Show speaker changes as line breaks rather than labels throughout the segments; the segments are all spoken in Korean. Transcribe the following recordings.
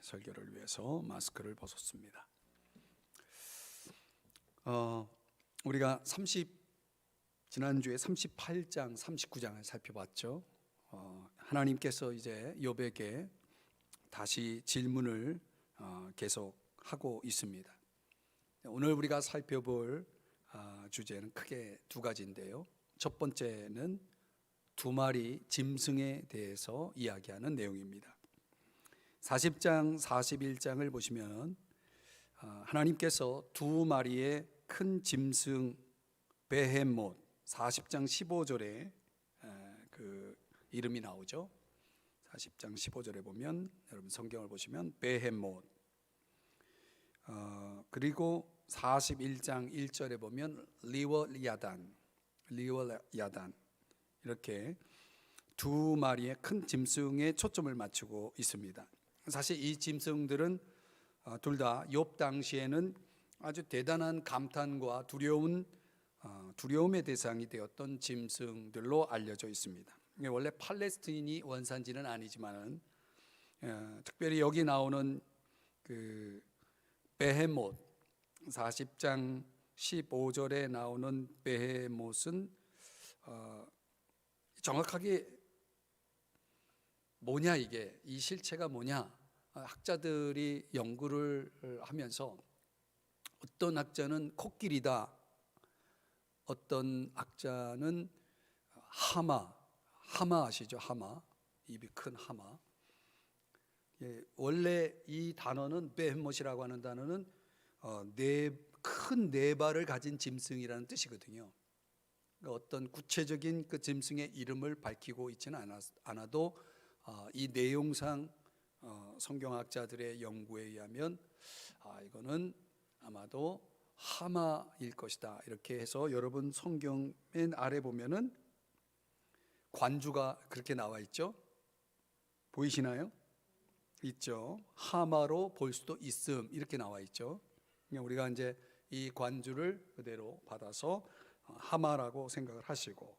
설교를 위해서 마스크를 벗었습니다. 우리가 지난주에 38장, 39장을 살펴봤죠. 하나님께서 이제 욥에게 다시 질문을 계속하고 있습니다. 오늘 우리가 살펴볼 주제는 크게 두 가지인데요. 첫 번째는 두 마리 짐승에 대해서 이야기하는 내용입니다. 40장, 41장을 보시면 하나님께서 두 마리의 큰 짐승 베헤못, 40장 15절에 그 이름이 나오죠. 40장 15절에 보면, 여러분 성경을 보시면 베헤못, 그리고 41장 1절에 보면 리워야단 이렇게 두 마리의 큰 짐승에 초점을 맞추고 있습니다. 사실 이 짐승들은 둘 다 욥 당시에는 아주 대단한 감탄과 두려움의 대상이 되었던 짐승들로 알려져 있습니다. 원래 팔레스틴이 원산지는 아니지만 특별히 여기 나오는 그 베헤못, 40장 15절에 나오는 베헤못은 정확하게 뭐냐, 이게 이 실체가 뭐냐, 학자들이 연구를 하면서 어떤 학자는 코끼리다, 어떤 학자는 하마 아시죠? 하마, 입이 큰 하마. 원래 이 단어는 베헤못이라고 하는 단어는 큰 네 발을 가진 짐승이라는 뜻이거든요. 그러니까 어떤 구체적인 그 짐승의 이름을 밝히고 있지는 않아도 이 내용상 성경학자들의 연구에 의하면 이거는 아마도 하마일 것이다, 이렇게 해서 여러분 성경 맨 아래 보면은 관주가 그렇게 나와 있죠. 보이시나요? 있죠. 하마로 볼 수도 있음, 이렇게 나와 있죠. 우리가 이제 이 관주를 그대로 받아서 하마라고 생각을 하시고,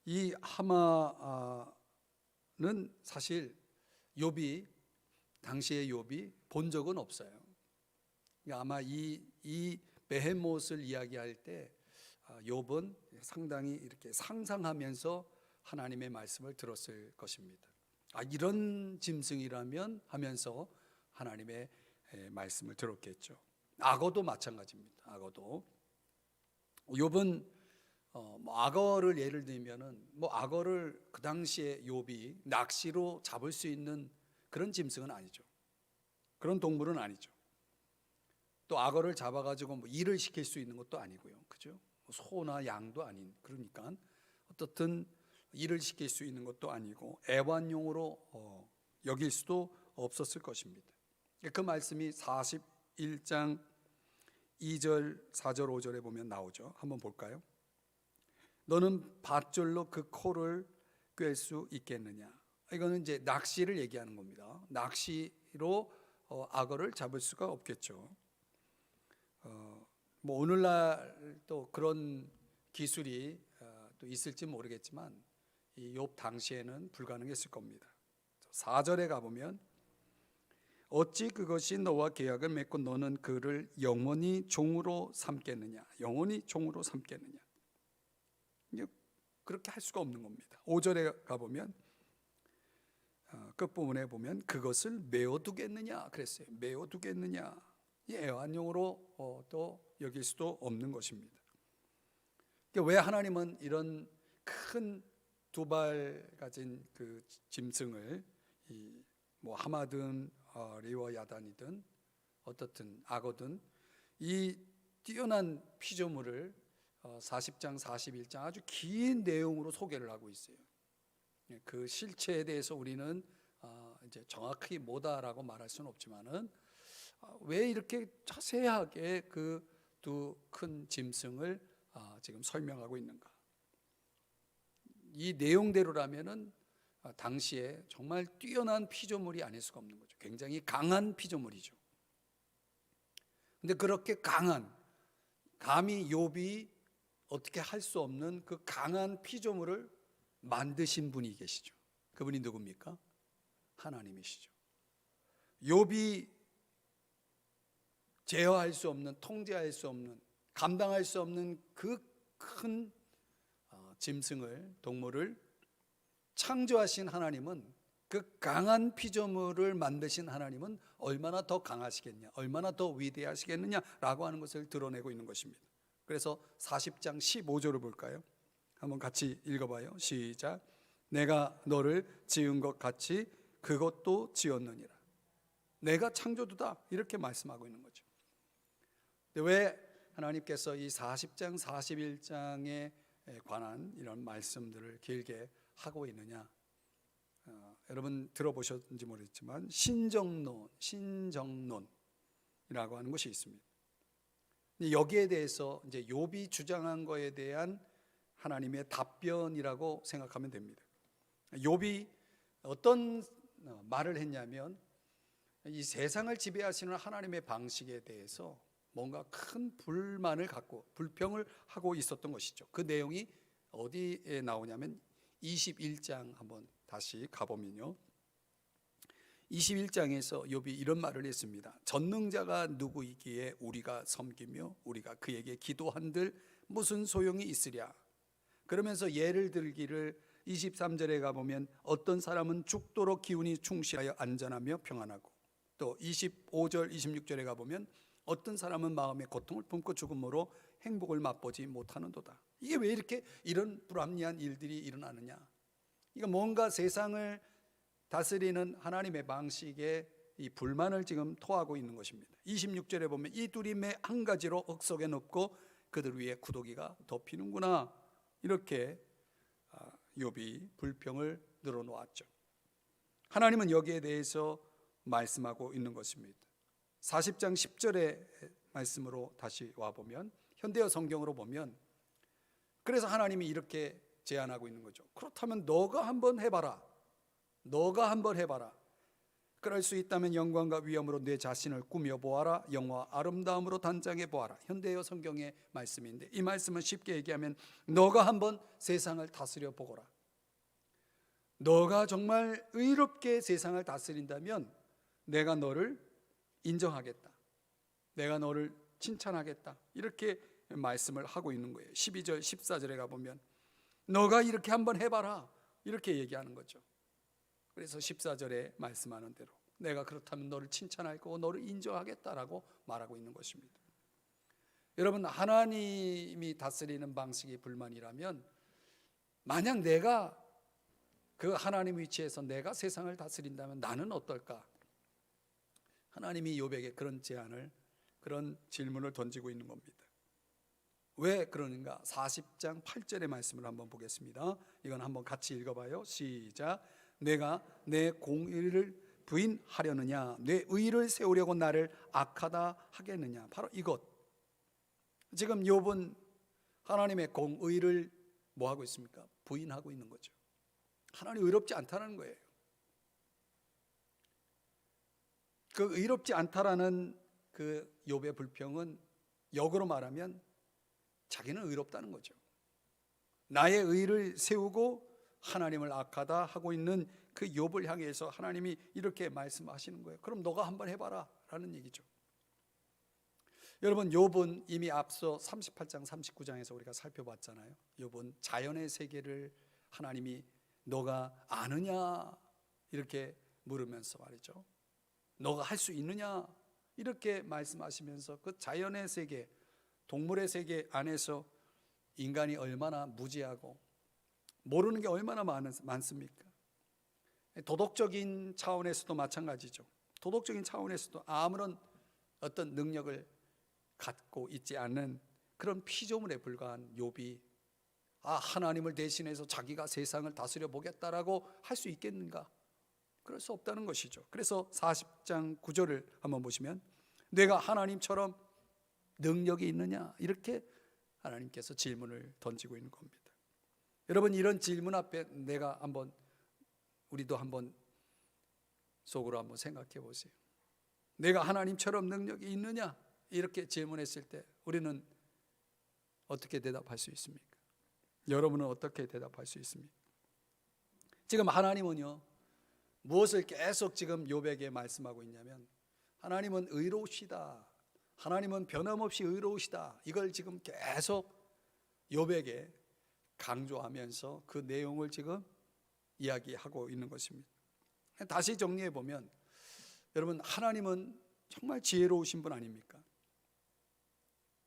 이 하마는 사실 당시의 욥이 본 적은 없어요. 아마 이 베헤못을 이야기할 때 욥은 상당히 이렇게 상상하면서 하나님의 말씀을 들었을 것입니다. 이런 짐승이라면 하면서 하나님의 말씀을 들었겠죠. 악어도 마찬가지입니다. 악어도 욥은 악어를 예를 들면은 악어를 그 당시에 욥이 낚시로 잡을 수 있는 그런 짐승은 아니죠. 그런 동물은 아니죠. 또 악어를 잡아가지고 일을 시킬 수 있는 것도 아니고요, 그죠? 소나 양도 아닌, 그러니까 어떻든 일을 시킬 수 있는 것도 아니고 애완용으로 여길 수도 없었을 것입니다. 그 말씀이 41장 2절, 4절, 5절에 보면 나오죠. 한번 볼까요? 너는 밧줄로 그 코를 꿰 수 있겠느냐? 이거는 이제 낚시를 얘기하는 겁니다. 낚시로 악어를 잡을 수가 없겠죠. 오늘날 또 그런 기술이 또 있을지 모르겠지만 이 욥 당시에는 불가능했을 겁니다. 4절에 가보면 어찌 그것이 너와 계약을 맺고 너는 그를 영원히 종으로 삼겠느냐? 영원히 종으로 삼겠느냐? 그렇게 할 수가 없는 겁니다. 5절에 가보면 끝부분에 보면 그것을 메어두겠느냐 그랬어요. 메어두겠느냐? 애완용으로 또 여길 수도 없는 것입니다. 왜 하나님은 이런 큰 두 발 가진 그 짐승을 하마든 리워야단이든 어떻든 악어든 이 뛰어난 피조물을 40장 41장 아주 긴 내용으로 소개를 하고 있어요. 그 실체에 대해서 우리는 이제 정확히 뭐다라고 말할 수는 없지만은 왜 이렇게 자세하게 그 두 큰 짐승을 지금 설명하고 있는가? 이 내용대로라면은 당시에 정말 뛰어난 피조물이 아닐 수가 없는 거죠. 굉장히 강한 피조물이죠. 근데 그렇게 감히 욥이 어떻게 할 수 없는 그 강한 피조물을 만드신 분이 계시죠. 그분이 누굽니까? 하나님이시죠. 욥이 제어할 수 없는, 통제할 수 없는, 감당할 수 없는 그 큰 짐승을, 동물을 창조하신 하나님은, 그 강한 피조물을 만드신 하나님은 얼마나 더 강하시겠냐, 얼마나 더 위대하시겠느냐라고 하는 것을 드러내고 있는 것입니다. 그래서 40장 15절을 볼까요? 한번 같이 읽어봐요. 시작. 내가 너를 지은 것 같이 그것도 지었느니라. 내가 창조주다, 이렇게 말씀하고 있는 거죠. 근데 왜 하나님께서 이 40장 41장에 관한 이런 말씀들을 길게 하고 있느냐? 여러분 들어보셨는지 모르겠지만 신정론이라고 하는 것이 있습니다. 여기에 대해서 이제 욥이 주장한 것에 대한 하나님의 답변이라고 생각하면 됩니다. 욥이 어떤 말을 했냐면, 이 세상을 지배하시는 하나님의 방식에 대해서 뭔가 큰 불만을 갖고 불평을 하고 있었던 것이죠. 그 내용이 어디에 나오냐면 21장 한번 다시 가보면요, 21장에서 욥이 이런 말을 했습니다. 전능자가 누구이기에 우리가 섬기며 우리가 그에게 기도한들 무슨 소용이 있으랴. 그러면서 예를 들기를 23절에 가보면 어떤 사람은 죽도록 기운이 충실하여 안전하며 평안하고, 또 25절 26절에 가보면 어떤 사람은 마음의 고통을 품고 죽음으로 행복을 맛보지 못하는도다. 이게 왜 이렇게 이런 불합리한 일들이 일어나느냐? 이거 뭔가 세상을 다스리는 하나님의 방식에 이 불만을 지금 토하고 있는 것입니다. 26절에 보면 이 둘이 매 한 가지로 흙속에 넣고 그들 위에 구더기가 덮이는구나, 이렇게 욥이 불평을 늘어놓았죠. 하나님은 여기에 대해서 말씀하고 있는 것입니다. 40장 10절의 말씀으로 다시 와보면, 현대어 성경으로 보면, 그래서 하나님이 이렇게 제안하고 있는 거죠. 그렇다면 너가 한번 해봐라. 너가 한번 해봐라. 그럴 수 있다면 영광과 위엄으로 내 자신을 꾸며보아라. 영화와 아름다움으로 단장해보아라. 현대어 성경의 말씀인데, 이 말씀은 쉽게 얘기하면 너가 한번 세상을 다스려 보거라. 너가 정말 의롭게 세상을 다스린다면 내가 너를 인정하겠다, 내가 너를 칭찬하겠다, 이렇게 말씀을 하고 있는 거예요. 12절 14절에 가보면 너가 이렇게 한번 해봐라, 이렇게 얘기하는 거죠. 그래서 14절에 말씀하는 대로 내가 그렇다면 너를 칭찬할 거고 너를 인정하겠다라고 말하고 있는 것입니다. 여러분, 하나님이 다스리는 방식이 불만이라면, 만약 내가 그 하나님 위치에서 내가 세상을 다스린다면 나는 어떨까? 하나님이 욥에게 그런 제안을, 그런 질문을 던지고 있는 겁니다. 왜 그러는가? 40장 8절의 말씀을 한번 보겠습니다. 이건 한번 같이 읽어봐요. 시작. 내가 내 공의를 부인하려느냐, 내 의를 세우려고 나를 악하다 하겠느냐. 바로 이것. 지금 욥은 하나님의 공의를 뭐 하고 있습니까? 부인하고 있는 거죠. 하나님 의롭지 않다는 거예요. 그 의롭지 않다라는 그 욥의 불평은 역으로 말하면 자기는 의롭다는 거죠. 나의 의를 세우고 하나님을 악하다 하고 있는 그 욥을 향해서 하나님이 이렇게 말씀하시는 거예요. 그럼 너가 한번 해봐라 라는 얘기죠. 여러분, 욥은 이미 앞서 38장 39장에서 우리가 살펴봤잖아요. 욥은 자연의 세계를 하나님이 너가 아느냐 이렇게 물으면서 말이죠, 너가 할 수 있느냐 이렇게 말씀하시면서 그 자연의 세계, 동물의 세계 안에서 인간이 얼마나 무지하고 모르는 게 얼마나 많습니까? 도덕적인 차원에서도 마찬가지죠. 도덕적인 차원에서도 아무런 어떤 능력을 갖고 있지 않는 그런 피조물에 불과한 욥이 하나님을 대신해서 자기가 세상을 다스려 보겠다라고 할 수 있겠는가? 그럴 수 없다는 것이죠. 그래서 40장 9절을 한번 보시면 내가 하나님처럼 능력이 있느냐, 이렇게 하나님께서 질문을 던지고 있는 겁니다. 여러분, 이런 질문 앞에 우리도 한번 속으로 한번 생각해 보세요. 내가 하나님처럼 능력이 있느냐, 이렇게 질문했을 때 우리는 어떻게 대답할 수 있습니까? 여러분은 어떻게 대답할 수 있습니까? 지금 하나님은요, 무엇을 계속 지금 욥에게 말씀하고 있냐면 하나님은 의로우시다, 하나님은 변함없이 의로우시다, 이걸 지금 계속 욥에게 강조하면서 그 내용을 지금 이야기하고 있는 것입니다. 다시 정리해 보면 여러분, 하나님은 정말 지혜로우신 분 아닙니까?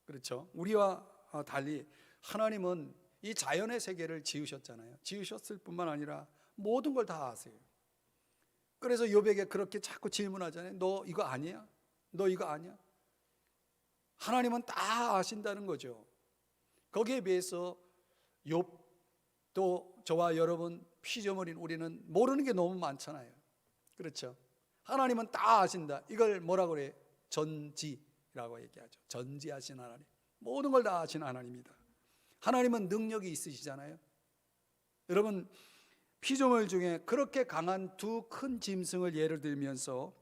그렇죠? 우리와 달리 하나님은 이 자연의 세계를 지으셨잖아요. 지으셨을 뿐만 아니라 모든 걸 다 아세요. 그래서 욥에게 그렇게 자꾸 질문하잖아요. 너 이거 아니야? 너 이거 아니야? 하나님은 다 아신다는 거죠. 거기에 비해서 욥도 저와 여러분 피조물인 우리는 모르는 게 너무 많잖아요. 그렇죠? 하나님은 다 아신다. 이걸 뭐라고 그래요? 전지라고 얘기하죠. 전지하신 하나님, 모든 걸 다 아신 하나님이다. 하나님은 능력이 있으시잖아요. 여러분, 피조물 중에 그렇게 강한 두 큰 짐승을 예를 들면서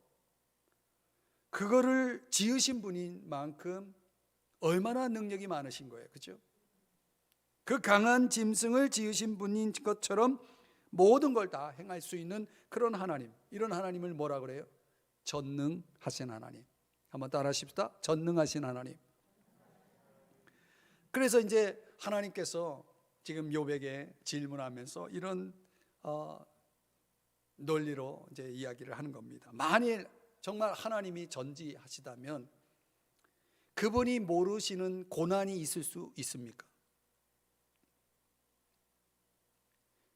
그거를 지으신 분인 만큼 얼마나 능력이 많으신 거예요. 그렇죠? 그 강한 짐승을 지으신 분인 것처럼 모든 걸 다 행할 수 있는 그런 하나님, 이런 하나님을 뭐라 그래요? 전능하신 하나님. 한번 따라 하십시다. 전능하신 하나님. 그래서 이제 하나님께서 지금 욥에게 질문하면서 이런 논리로 이제 이야기를 하는 겁니다. 만일 정말 하나님이 전지하시다면 그분이 모르시는 고난이 있을 수 있습니까?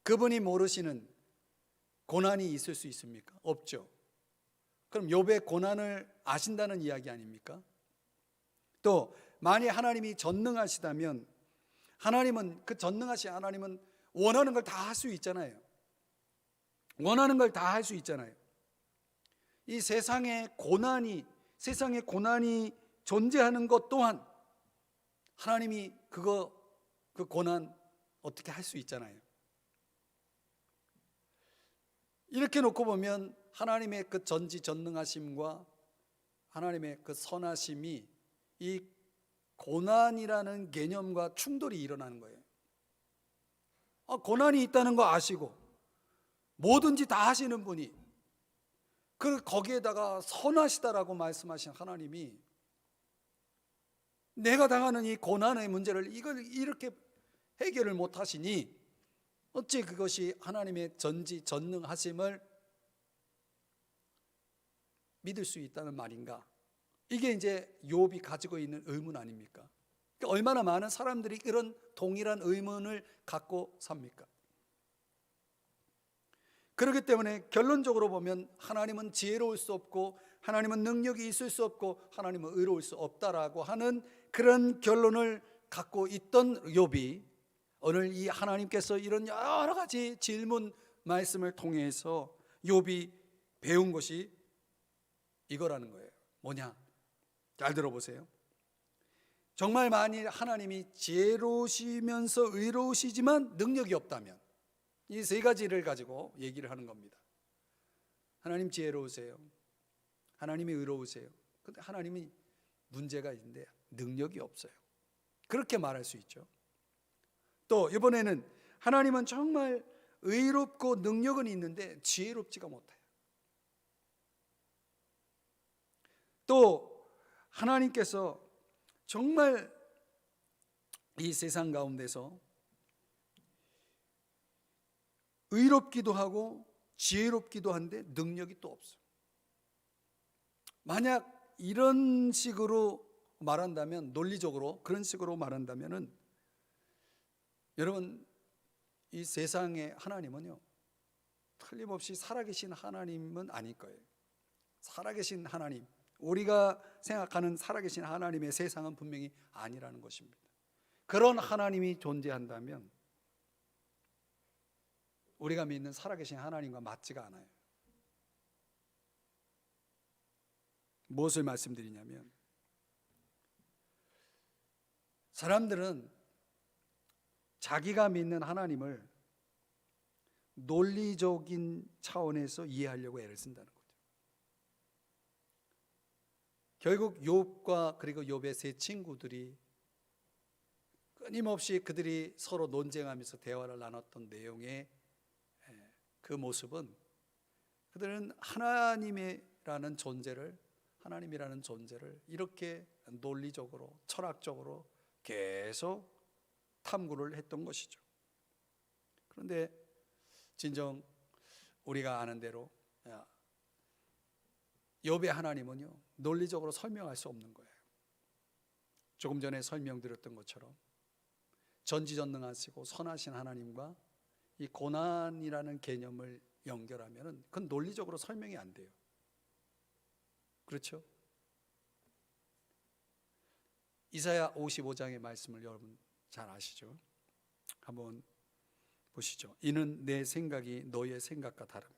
그분이 모르시는 고난이 있을 수 있습니까? 없죠. 그럼 욥의 고난을 아신다는 이야기 아닙니까? 또 만일 하나님이 전능하시다면 하나님은, 그 전능하신 하나님은 원하는 걸 다 할 수 있잖아요. 원하는 걸 다 할 수 있잖아요. 이 세상에 고난이 존재하는 것 또한 하나님이 그 고난 어떻게 할 수 있잖아요. 이렇게 놓고 보면 하나님의 그 전지전능하심과 하나님의 그 선하심이 이 고난이라는 개념과 충돌이 일어나는 거예요. 고난이 있다는 거 아시고 뭐든지 다 하시는 분이, 거기에다가 선하시다라고 말씀하신 하나님이 내가 당하는 이 고난의 문제를 이걸 이렇게 해결을 못 하시니 어찌 그것이 하나님의 전지전능하심을 믿을 수 있다는 말인가? 이게 이제 욥이 가지고 있는 의문 아닙니까? 그러니까 얼마나 많은 사람들이 이런 동일한 의문을 갖고 삽니까? 그렇기 때문에 결론적으로 보면 하나님은 지혜로울 수 없고 하나님은 능력이 있을 수 없고 하나님은 의로울 수 없다라고 하는 그런 결론을 갖고 있던 욥이 오늘 이 하나님께서 이런 여러 가지 질문 말씀을 통해서 욥이 배운 것이 이거라는 거예요. 뭐냐? 잘 들어보세요. 정말 만일 하나님이 지혜로우시면서 의로우시지만 능력이 없다면, 이 세 가지를 가지고 얘기를 하는 겁니다. 하나님 지혜로우세요, 하나님이 의로우세요, 근데 하나님이 문제가 있는데 능력이 없어요. 그렇게 말할 수 있죠. 또 이번에는 하나님은 정말 의롭고 능력은 있는데 지혜롭지가 못해요. 또 하나님께서 정말 이 세상 가운데서 의롭기도 하고 지혜롭기도 한데 능력이 또 없어요. 만약 이런 식으로 말한다면, 논리적으로 그런 식으로 말한다면은 여러분, 이 세상의 하나님은요 틀림없이 살아계신 하나님은 아닐 거예요. 살아계신 하나님, 우리가 생각하는 살아계신 하나님의 세상은 분명히 아니라는 것입니다. 그런 하나님이 존재한다면 우리가 믿는 살아계신 하나님과 맞지가 않아요. 무엇을 말씀드리냐면, 사람들은 자기가 믿는 하나님을 논리적인 차원에서 이해하려고 애를 쓴다는 거죠. 결국 욥과 그리고 욥의 세 친구들이 끊임없이 그들이 서로 논쟁하면서 대화를 나눴던 내용의 그 모습은 그들은 하나님이라는 존재를 이렇게 논리적으로, 철학적으로 계속 탐구를 했던 것이죠. 그런데 진정 우리가 아는 대로 욥의 하나님은요, 논리적으로 설명할 수 없는 거예요. 조금 전에 설명드렸던 것처럼 전지전능하시고 선하신 하나님과 이 고난이라는 개념을 연결하면 그건 논리적으로 설명이 안 돼요. 그렇죠? 이사야 55장의 말씀을 여러분 잘 아시죠? 한번 보시죠. 이는 내 생각이 너희의 생각과 다르며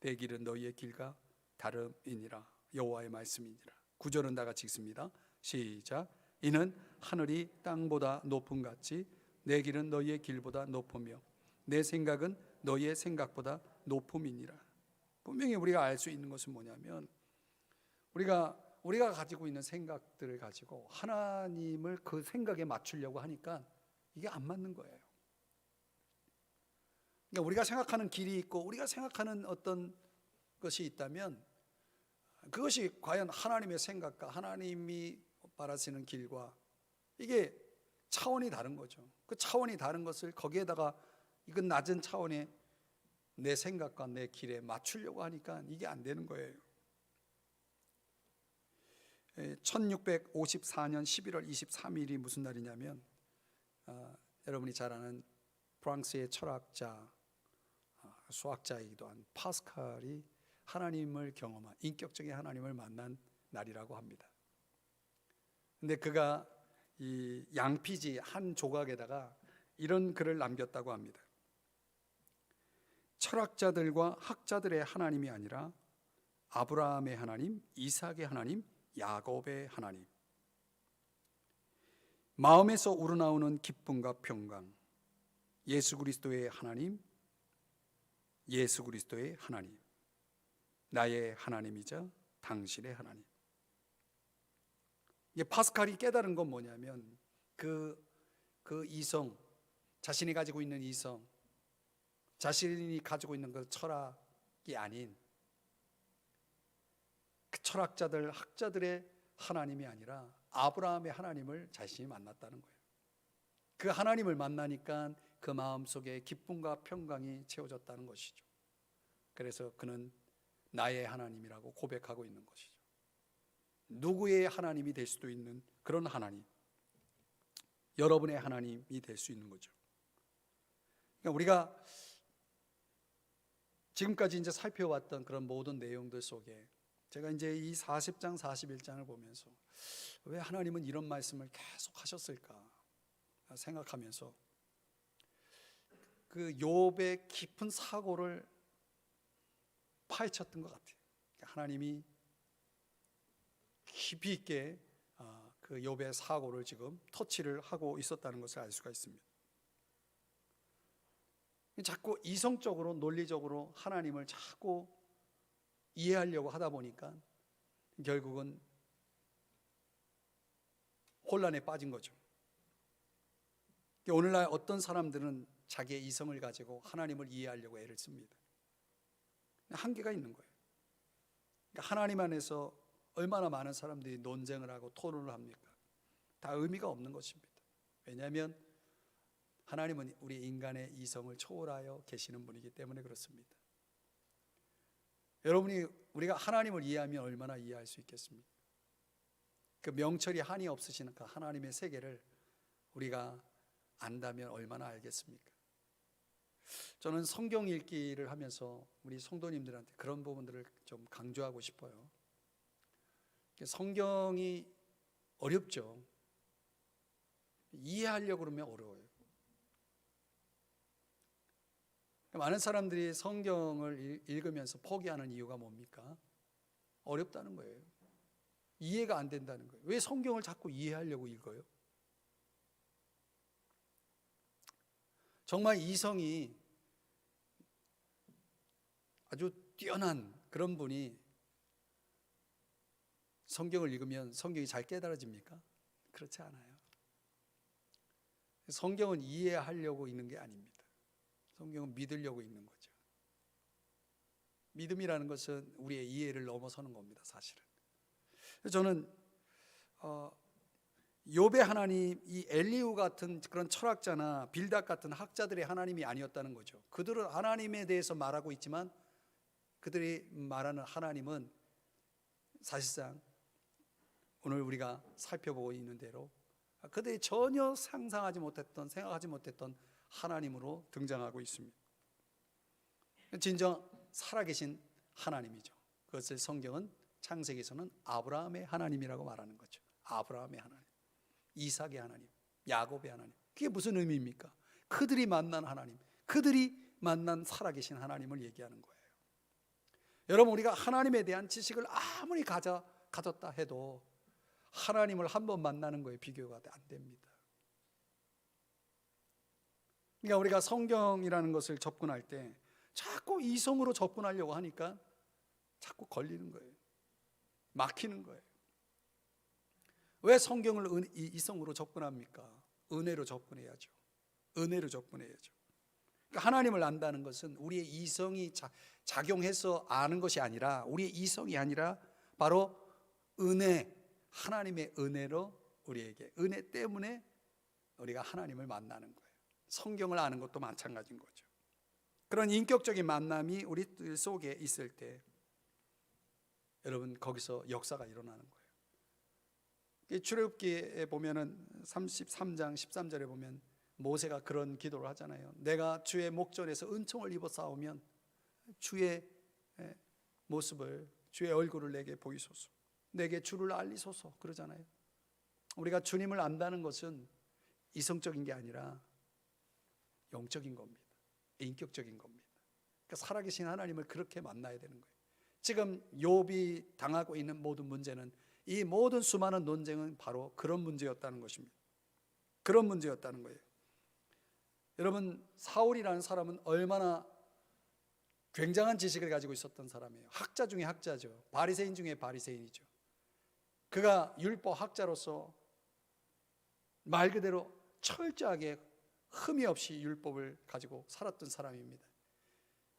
내 길은 너희의 길과 다름이니라. 여호와의 말씀이니라. 9절은 다 같이 읽습니다. 시작. 이는 하늘이 땅보다 높음 같이 내 길은 너희의 길보다 높으며 내 생각은 너희의 생각보다 높음이니라. 분명히 우리가 알 수 있는 것은 뭐냐면 우리가 가지고 있는 생각들을 가지고 하나님을 그 생각에 맞추려고 하니까 이게 안 맞는 거예요. 그러니까 우리가 생각하는 길이 있고 우리가 생각하는 어떤 것이 있다면 그것이 과연 하나님의 생각과 하나님이 바라시는 길과 이게 차원이 다른 거죠. 그 차원이 다른 것을 거기에다가 이건 낮은 차원의 내 생각과 내 길에 맞추려고 하니까 이게 안 되는 거예요. 1654년 11월 23일이 무슨 날이냐면 여러분이 잘 아는 프랑스의 철학자, 수학자이기도 한 파스칼이 하나님을 경험한, 인격적인 하나님을 만난 날이라고 합니다. 근데 그가 이 양피지 한 조각에다가 이런 글을 남겼다고 합니다. 철학자들과 학자들의 하나님이 아니라 아브라함의 하나님, 이삭의 하나님, 야곱의 하나님, 마음에서 우러나오는 기쁨과 평강, 예수 그리스도의 하나님, 예수 그리스도의 하나님, 나의 하나님이자 당신의 하나님. 이게 파스칼이 깨달은 건 뭐냐면 그 이성, 자신이 가지고 있는 이성, 자신이 가지고 있는 그 철학이 아닌 그 철학자들, 학자들의 하나님이 아니라 아브라함의 하나님을 자신이 만났다는 거예요. 그 하나님을 만나니까 그 마음속에 기쁨과 평강이 채워졌다는 것이죠. 그래서 그는 나의 하나님이라고 고백하고 있는 것이죠. 누구의 하나님이 될 수도 있는 그런 하나님, 여러분의 하나님이 될 수 있는 거죠. 그러니까 우리가 지금까지 이제 살펴왔던 그런 모든 내용들 속에 제가 이제 이 40장, 41장을 보면서 왜 하나님은 이런 말씀을 계속 하셨을까 생각하면서 그 욥의 깊은 사고를 파헤쳤던 것 같아요. 하나님이 깊이 있게 그 욥의 사고를 지금 터치를 하고 있었다는 것을 알 수가 있습니다. 자꾸 이성적으로 논리적으로 하나님을 자꾸 이해하려고 하다 보니까 결국은 혼란에 빠진 거죠. 오늘날 어떤 사람들은 자기의 이성을 가지고 하나님을 이해하려고 애를 씁니다. 한계가 있는 거예요. 그러니까 하나님 안에서 얼마나 많은 사람들이 논쟁을 하고 토론을 합니까? 다 의미가 없는 것입니다. 왜냐하면 하나님은 우리 인간의 이성을 초월하여 계시는 분이기 때문에 그렇습니다. 여러분이 우리가 하나님을 이해하면 얼마나 이해할 수 있겠습니까? 그 명철이 한이 없으시는 그 하나님의 세계를 우리가 안다면 얼마나 알겠습니까? 저는 성경 읽기를 하면서 우리 성도님들한테 그런 부분들을 좀 강조하고 싶어요. 성경이 어렵죠. 이해하려고 그러면 어려워요. 많은 사람들이 성경을 읽으면서 포기하는 이유가 뭡니까? 어렵다는 거예요. 이해가 안 된다는 거예요. 왜 성경을 자꾸 이해하려고 읽어요? 정말 이성이 아주 뛰어난 그런 분이 성경을 읽으면 성경이 잘 깨달아집니까? 그렇지 않아요. 성경은 이해하려고 읽는 게 아닙니다. 성경은 믿으려고 읽는 거죠. 믿음이라는 것은 우리의 이해를 넘어서는 겁니다, 사실은. 저는 욥의 하나님, 이 엘리후 같은 그런 철학자나 빌닷 같은 학자들의 하나님이 아니었다는 거죠. 그들은 하나님에 대해서 말하고 있지만 그들이 말하는 하나님은 사실상 오늘 우리가 살펴보고 있는 대로 그들이 전혀 상상하지 못했던, 생각하지 못했던 하나님으로 등장하고 있습니다. 진정 살아계신 하나님이죠. 그것을 성경은 창세기에서는 아브라함의 하나님이라고 말하는 거죠. 아브라함의 하나님, 이삭의 하나님, 야곱의 하나님. 그게 무슨 의미입니까? 그들이 만난 하나님, 그들이 만난 살아계신 하나님을 얘기하는 거예요. 여러분, 우리가 하나님에 대한 지식을 아무리 가졌다 해도 하나님을 한 번 만나는 거에 비교가 안 됩니다. 그러니까 우리가 성경이라는 것을 접근할 때 자꾸 이성으로 접근하려고 하니까 자꾸 걸리는 거예요. 막히는 거예요. 왜 성경을 이성으로 접근합니까? 은혜로 접근해야죠. 은혜로 접근해야죠. 그러니까 하나님을 안다는 것은 우리의 이성이 작용해서 아는 것이 아니라, 우리의 이성이 아니라 바로 은혜, 하나님의 은혜로 우리에게, 은혜 때문에 우리가 하나님을 만나는 거예요. 성경을 아는 것도 마찬가지인 거죠. 그런 인격적인 만남이 우리 속에 있을 때 여러분, 거기서 역사가 일어나는 거예요. 출애굽기에 보면은 33장 13절에 보면 모세가 그런 기도를 하잖아요. 내가 주의 목전에서 은총을 입어 싸우면 주의 모습을, 주의 얼굴을 내게 보이소서, 내게 주를 알리소서 그러잖아요. 우리가 주님을 안다는 것은 이성적인 게 아니라 영적인 겁니다. 인격적인 겁니다. 그러니까 살아계신 하나님을 그렇게 만나야 되는 거예요. 지금 욥이 당하고 있는 모든 문제는, 이 모든 수많은 논쟁은 바로 그런 문제였다는 것입니다. 그런 문제였다는 거예요. 여러분, 사울이라는 사람은 얼마나 굉장한 지식을 가지고 있었던 사람이에요. 학자 중에 학자죠. 바리새인 중에 바리새인이죠. 그가 율법 학자로서 말 그대로 철저하게 흠이 없이 율법을 가지고 살았던 사람입니다.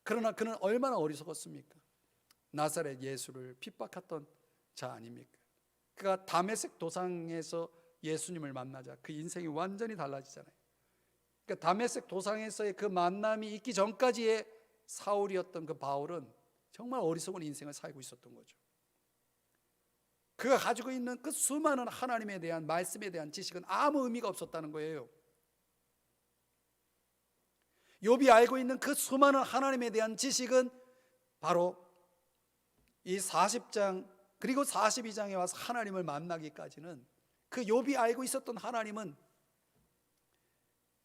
그러나 그는 얼마나 어리석었습니까? 나사렛 예수를 핍박했던 자 아닙니까? 그가 다메섹 도상에서 예수님을 만나자 그 인생이 완전히 달라지잖아요. 그러니까 다메섹 도상에서의 그 만남이 있기 전까지의 사울이었던 그 바울은 정말 어리석은 인생을 살고 있었던 거죠. 그가 가지고 있는 그 수많은 하나님에 대한 말씀에 대한 지식은 아무 의미가 없었다는 거예요. 욥이 알고 있는 그 수많은 하나님에 대한 지식은 바로 이 40장 그리고 42장에 와서 하나님을 만나기까지는, 그 욥이 알고 있었던 하나님은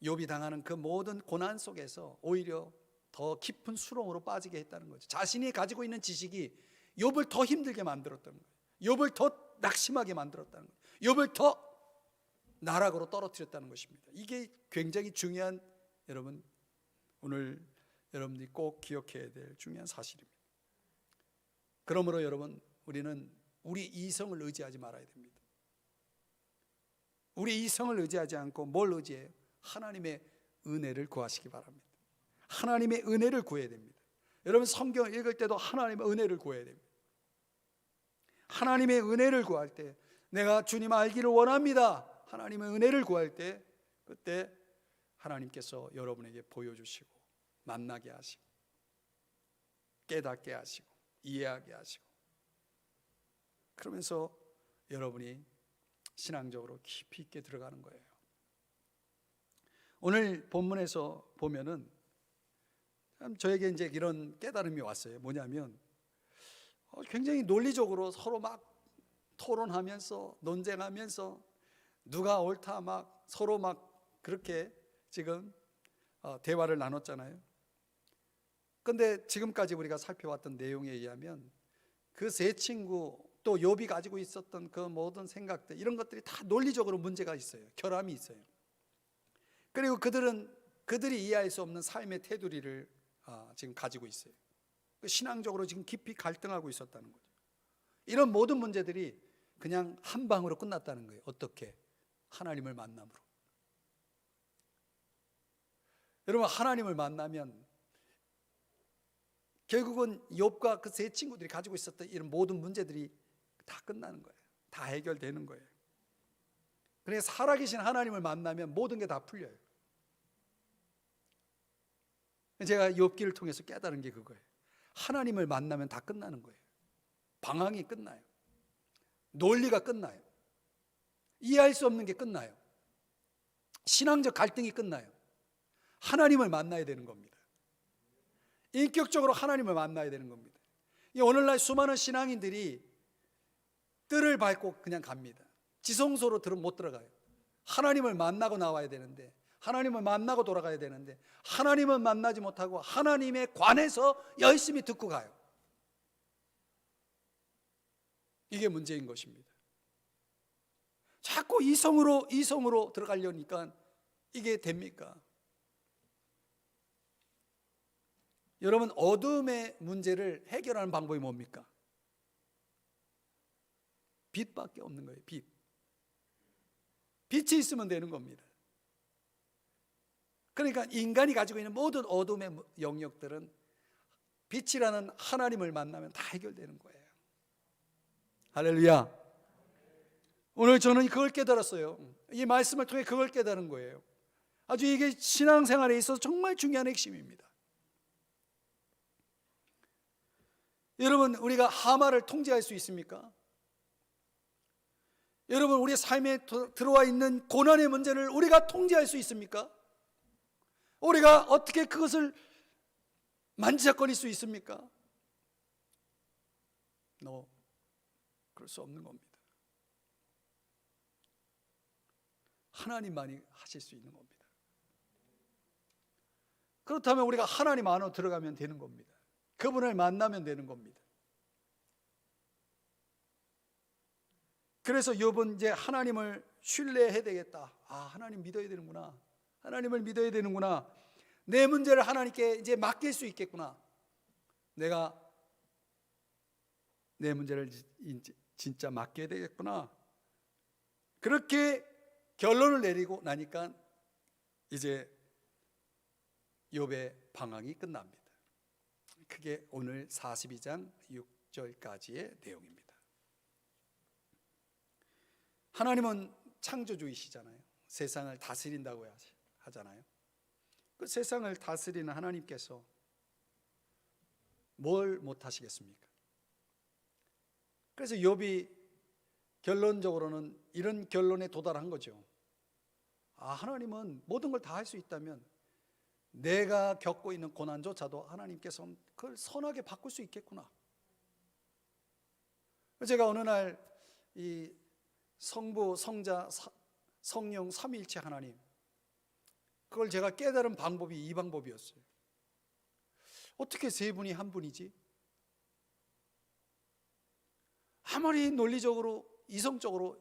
욥이 당하는 그 모든 고난 속에서 오히려 더 깊은 수렁으로 빠지게 했다는 거죠. 자신이 가지고 있는 지식이 욥을 더 힘들게 만들었다는 거예요. 욥을 더 낙심하게 만들었다는 거예요. 욥을 더 나락으로 떨어뜨렸다는 것입니다. 이게 굉장히 중요한, 여러분 오늘 여러분들이 꼭 기억해야 될 중요한 사실입니다. 그러므로 여러분, 우리는 우리 이성을 의지하지 말아야 됩니다. 우리 이성을 의지하지 않고 뭘 의지해요? 하나님의 은혜를 구하시기 바랍니다. 하나님의 은혜를 구해야 됩니다. 여러분, 성경을 읽을 때도 하나님의 은혜를 구해야 됩니다. 하나님의 은혜를 구할 때, 내가 주님 알기를 원합니다, 하나님의 은혜를 구할 때, 그때 하나님께서 여러분에게 보여주시고 만나게 하시고 깨닫게 하시고 이해하게 하시고, 그러면서 여러분이 신앙적으로 깊이 있게 들어가는 거예요. 오늘 본문에서 보면은 저에게 이제 이런 깨달음이 왔어요. 뭐냐면 굉장히 논리적으로 서로 막 토론하면서 논쟁하면서 누가 옳다 막 서로 막 그렇게 지금 대화를 나눴잖아요. 그런데 지금까지 우리가 살펴왔던 내용에 의하면 그 세 친구, 또 욥이 가지고 있었던 그 모든 생각들, 이런 것들이 다 논리적으로 문제가 있어요. 결함이 있어요. 그리고 그들이 이해할 수 없는 삶의 테두리를 지금 가지고 있어요. 신앙적으로 지금 깊이 갈등하고 있었다는 거죠. 이런 모든 문제들이 그냥 한 방으로 끝났다는 거예요. 어떻게? 하나님을 만남으로. 여러분, 하나님을 만나면 결국은 욥과 그 세 친구들이 가지고 있었던 이런 모든 문제들이 다 끝나는 거예요. 다 해결되는 거예요. 그래서 살아계신 하나님을 만나면 모든 게 다 풀려요. 제가 욥기를 통해서 깨달은 게 그거예요. 하나님을 만나면 다 끝나는 거예요. 방황이 끝나요. 논리가 끝나요. 이해할 수 없는 게 끝나요. 신앙적 갈등이 끝나요. 하나님을 만나야 되는 겁니다. 인격적으로 하나님을 만나야 되는 겁니다. 오늘날 수많은 신앙인들이 뜰을 밟고 그냥 갑니다. 지성소로 못 들어가요. 하나님을 만나고 나와야 되는데, 하나님을 만나고 돌아가야 되는데, 하나님은 만나지 못하고 하나님에 관해서 열심히 듣고 가요. 이게 문제인 것입니다. 자꾸 이성으로 들어가려니까 이게 됩니까? 여러분, 어둠의 문제를 해결하는 방법이 뭡니까? 빛밖에 없는 거예요. 빛이 있으면 되는 겁니다. 그러니까 인간이 가지고 있는 모든 어둠의 영역들은 빛이라는 하나님을 만나면 다 해결되는 거예요. 할렐루야. 오늘 저는 그걸 깨달았어요. 이 말씀을 통해 그걸 깨달은 거예요. 아주 이게 신앙생활에 있어서 정말 중요한 핵심입니다. 여러분, 우리가 하마를 통제할 수 있습니까? 여러분, 우리 삶에 들어와 있는 고난의 문제를 우리가 통제할 수 있습니까? 우리가 어떻게 그것을 만지작거릴 수 있습니까? 그럴 수 없는 겁니다. 하나님만이 하실 수 있는 겁니다. 그렇다면 우리가 하나님 안으로 들어가면 되는 겁니다. 그분을 만나면 되는 겁니다. 그래서 욥은 이제 하나님을 신뢰해야 되겠다. 하나님 믿어야 되는구나. 하나님을 믿어야 되는구나. 내 문제를 하나님께 이제 맡길 수 있겠구나. 내가 내 문제를 진짜 맡겨야 되겠구나. 그렇게 결론을 내리고 나니까 이제 욥의 방황이 끝납니다. 그게 오늘 42장 6절까지의 내용입니다. 하나님은 창조주이시잖아요. 세상을 다스린다고 하잖아요. 그 세상을 다스리는 하나님께서 뭘 못하시겠습니까? 그래서 욥이 결론적으로는 이런 결론에 도달한 거죠. 하나님은 모든 걸 다 할 수 있다면 내가 겪고 있는 고난조차도 하나님께서 그걸 선하게 바꿀 수 있겠구나. 제가 어느 날 이 성부, 성자, 성령 삼위일체 하나님, 그걸 제가 깨달은 방법이 이 방법이었어요. 어떻게 세 분이 한 분이지? 아무리 논리적으로 이성적으로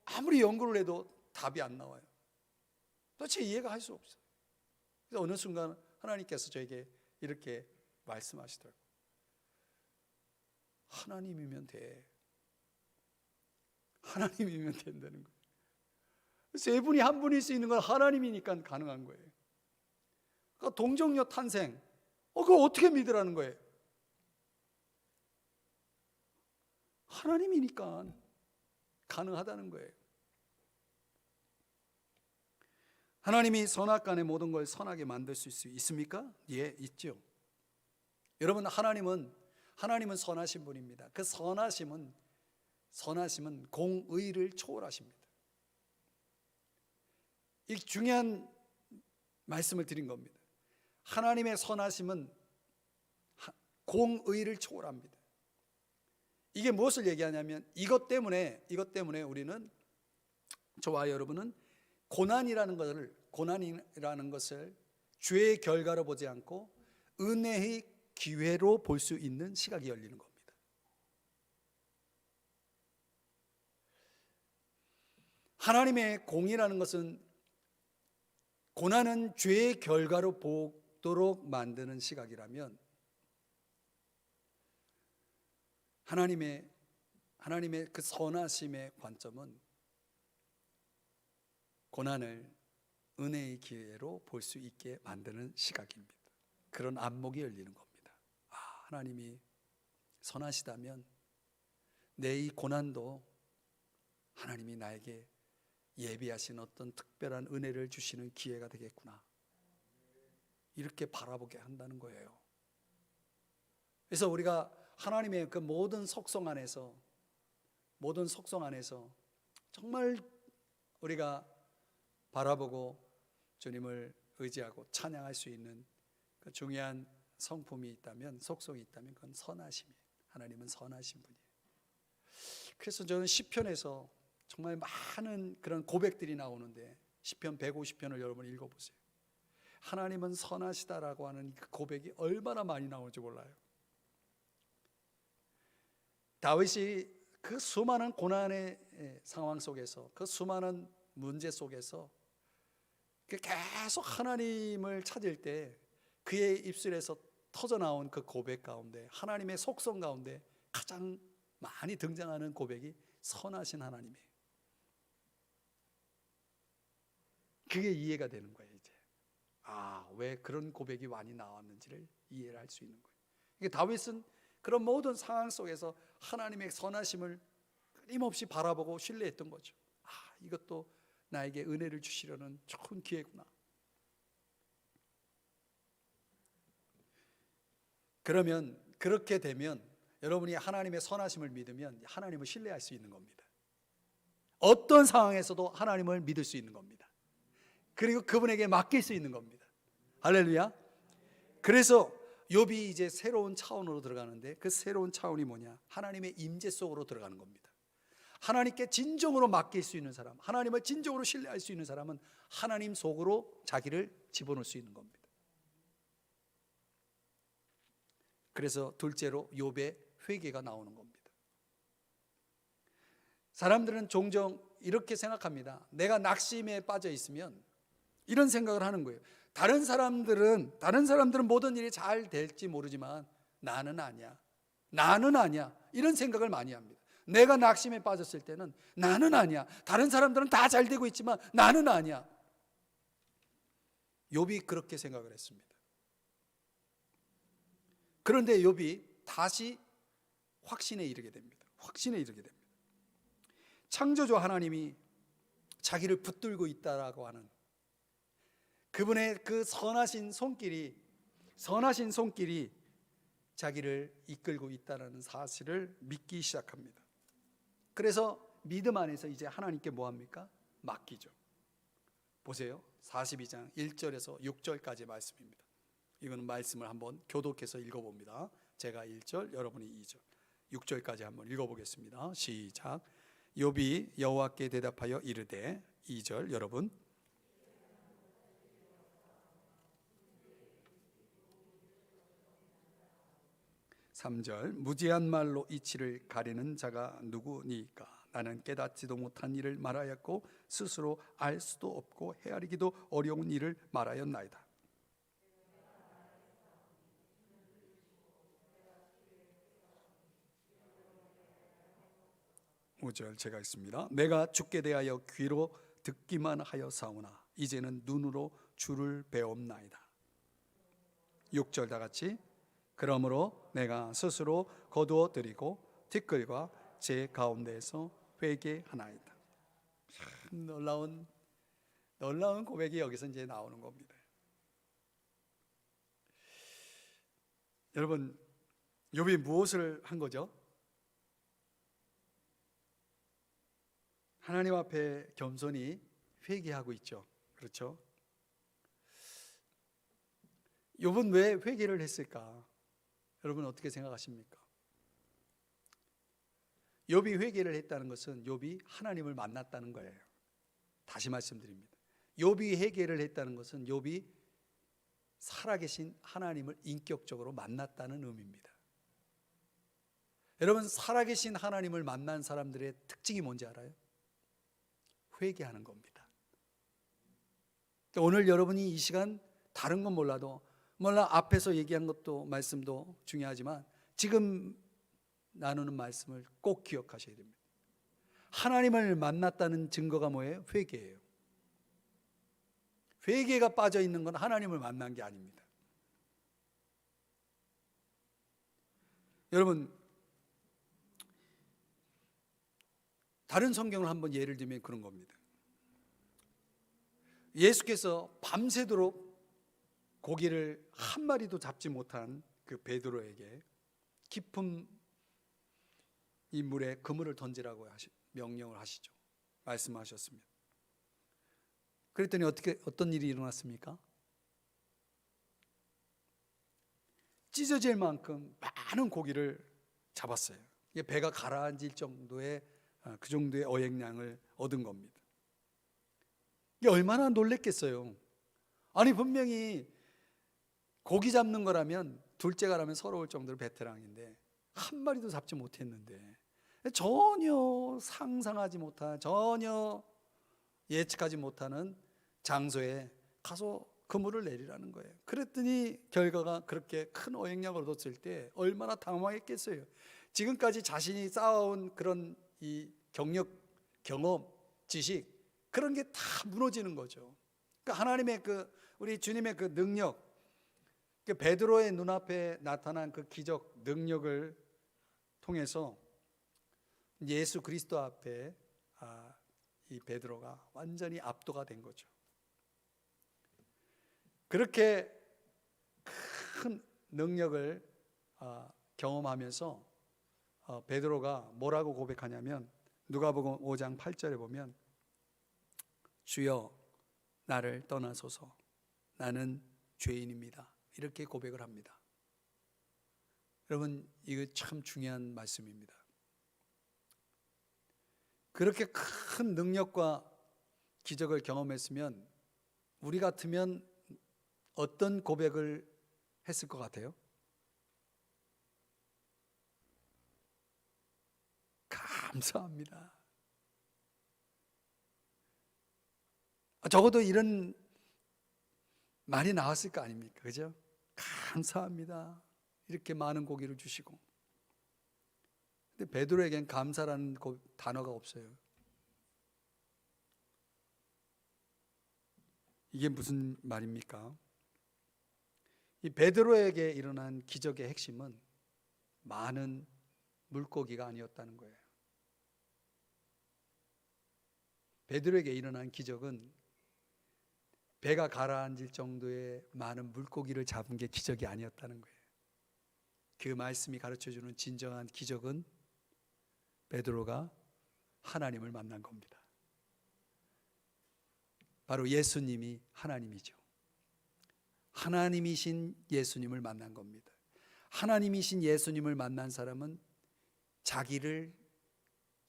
아무리 연구를 해도 답이 안 나와요. 도대체 이해가 할 수 없어요. 그래서 어느 순간 하나님께서 저에게 이렇게 말씀하시더라고요. 하나님이면 돼. 하나님이면 된다는 거예요. 세 분이 한 분일 수 있는 건 하나님이니까 가능한 거예요. 그러니까 동정녀 탄생, 그거 어떻게 믿으라는 거예요? 하나님이니까 가능하다는 거예요. 하나님이 선악간의 모든 걸 선하게 만들 수 있습니까? 예, 있죠. 여러분, 하나님은 선하신 분입니다. 그 선하심은 공의를 초월하십니다. 이 중요한 말씀을 드린 겁니다. 하나님의 선하심은 공의를 초월합니다. 이게 무엇을 얘기하냐면 이것 때문에 우리는, 저와 여러분은 고난이라는 것을 죄의 결과로 보지 않고 은혜의 기회로 볼 수 있는 시각이 열리는 겁니다. 하나님의 공의라는 것은 고난은 죄의 결과로 보도록 만드는 시각이라면, 하나님의 그 선하심의 관점은 고난을 은혜의 기회로 볼 수 있게 만드는 시각입니다. 그런 안목이 열리는 겁니다. 아, 하나님이 선하시다면 내 이 고난도 하나님이 나에게 예비하신 어떤 특별한 은혜를 주시는 기회가 되겠구나, 이렇게 바라보게 한다는 거예요. 그래서 우리가 하나님의 그 모든 속성 안에서 정말 우리가 바라보고 주님을 의지하고 찬양할 수 있는 그 중요한 성품이 있다면, 속성이 있다면 그건 선하심이에요. 하나님은 선하신 분이에요. 그래서 저는 시편에서 정말 많은 그런 고백들이 나오는데, 시편 150편을 여러분 읽어보세요. 하나님은 선하시다라고 하는 그 고백이 얼마나 많이 나오는지 몰라요. 다윗이 그 수많은 고난의 상황 속에서, 그 수많은 문제 속에서 계속 하나님을 찾을 때 그의 입술에서 터져나온 그 고백 가운데, 하나님의 속성 가운데 가장 많이 등장하는 고백이 선하신 하나님이에요. 그게 이해가 되는 거예요. 이제 왜 그런 고백이 많이 나왔는지를 이해를 할 수 있는 거예요. 이게 다윗은 그런 모든 상황 속에서 하나님의 선하심을 끊임없이 바라보고 신뢰했던 거죠. 이것도 나에게 은혜를 주시려는 좋은 기회구나. 그러면 그렇게 되면 여러분이 하나님의 선하심을 믿으면 하나님을 신뢰할 수 있는 겁니다. 어떤 상황에서도 하나님을 믿을 수 있는 겁니다. 그리고 그분에게 맡길 수 있는 겁니다. 할렐루야. 그래서 욥이 이제 새로운 차원으로 들어가는데, 그 새로운 차원이 뭐냐? 하나님의 임재 속으로 들어가는 겁니다. 하나님께 진정으로 맡길 수 있는 사람, 하나님을 진정으로 신뢰할 수 있는 사람은 하나님 속으로 자기를 집어넣을 수 있는 겁니다. 그래서 둘째로 욥의 회개가 나오는 겁니다. 사람들은 종종 이렇게 생각합니다. 내가 낙심에 빠져 있으면 이런 생각을 하는 거예요. 다른 사람들은 모든 일이 잘 될지 모르지만 나는 아니야. 이런 생각을 많이 합니다. 내가 낙심에 빠졌을 때는 나는 아니야. 다른 사람들은 다 잘 되고 있지만 나는 아니야. 욥이 그렇게 생각을 했습니다. 그런데 욥이 다시 확신에 이르게 됩니다. 창조주 하나님이 자기를 붙들고 있다라고 하는 그분의 그 선하신 손길이 자기를 이끌고 있다는 사실을 믿기 시작합니다. 그래서 믿음 안에서 이제 하나님께 뭐합니까? 맡기죠. 보세요. 42장 1절에서 6절까지 말씀입니다. 이거는 말씀을 한번 교독해서 읽어봅니다. 제가 1절, 여러분이 2절, 6절까지 한번 읽어보겠습니다. 시작. 욥이 여호와께 대답하여 이르되, 2절 여러분, 3절, 무지한 말로 이치를 가리는 자가 누구니까? 나는 깨닫지도 못한 일을 말하였고 스스로 알 수도 없고 헤아리기도 어려운 일을 말하였나이다. 5절 제가 있습니다. 내가 주께 대하여 귀로 듣기만 하여사오나 이제는 눈으로 주를 배옵나이다. 6절 다 같이, 그러므로 내가 스스로 거두어 드리고 티끌과 제 가운데에서 회개하나이다. 놀라운 고백이 여기서 이제 나오는 겁니다. 여러분, 욥이 무엇을 한 거죠? 하나님 앞에 겸손히 회개하고 있죠. 그렇죠? 욥은 왜 회개를 했을까? 여러분 어떻게 생각하십니까? 욥이 회개를 했다는 것은 욥이 하나님을 만났다는 거예요. 다시 말씀드립니다. 욥이 회개를 했다는 것은 욥이 살아계신 하나님을 인격적으로 만났다는 의미입니다. 여러분, 살아계신 하나님을 만난 사람들의 특징이 뭔지 알아요? 회개하는 겁니다. 오늘 여러분이 이 시간 다른 건 몰라도, 앞에서 얘기한 것도 말씀도 중요하지만 지금 나누는 말씀을 꼭 기억하셔야 됩니다. 하나님을 만났다는 증거가 뭐예요? 회개예요. 회개가 빠져 있는 건 하나님을 만난 게 아닙니다. 여러분, 다른 성경을 한번 예를 들면 그런 겁니다. 예수께서 밤새도록 고기를 한 마리도 잡지 못한 그 베드로에게 깊은 이 물에 그물을 던지라고 명령을 하시죠. 말씀하셨습니다. 그랬더니 어떤 일이 일어났습니까? 찢어질 만큼 많은 고기를 잡았어요. 이게 배가 가라앉을 정도의 그 정도의 어획량을 얻은 겁니다. 이게 얼마나 놀랬겠어요. 아니, 분명히 고기 잡는 거라면 둘째가라면 서러울 정도로 베테랑인데 한 마리도 잡지 못했는데, 전혀 상상하지 못한, 전혀 예측하지 못하는 장소에 가서 그물을 내리라는 거예요. 그랬더니 결과가 그렇게 큰 어획량을 얻었을 때 얼마나 당황했겠어요. 지금까지 자신이 쌓아온 그런 이 경력, 경험, 지식, 그런 게 다 무너지는 거죠. 그러니까 하나님의 우리 주님의 그 능력, 그 베드로의 눈앞에 나타난 그 기적 능력을 통해서 예수 그리스도 앞에 이 베드로가 완전히 압도가 된 거죠. 그렇게 큰 능력을 경험하면서 베드로가 뭐라고 고백하냐면, 누가복음 5장 8절에 보면 주여 나를 떠나소서 나는 죄인입니다, 이렇게 고백을 합니다. 여러분, 이거 참 중요한 말씀입니다. 그렇게 큰 능력과 기적을 경험했으면 우리 같으면 어떤 고백을 했을 것 같아요? 감사합니다. 적어도 이런 말이 나왔을 거 아닙니까? 그죠? 감사합니다. 이렇게 많은 고기를 주시고. 근데 베드로에겐 감사라는 단어가 없어요. 이게 무슨 말입니까? 이 베드로에게 일어난 기적의 핵심은 많은 물고기가 아니었다는 거예요. 베드로에게 일어난 기적은 배가 가라앉을 정도의 많은 물고기를 잡은 게 기적이 아니었다는 거예요. 그 말씀이 가르쳐주는 진정한 기적은 베드로가 하나님을 만난 겁니다. 바로 예수님이 하나님이죠. 하나님이신 예수님을 만난 겁니다. 하나님이신 예수님을 만난 사람은 자기를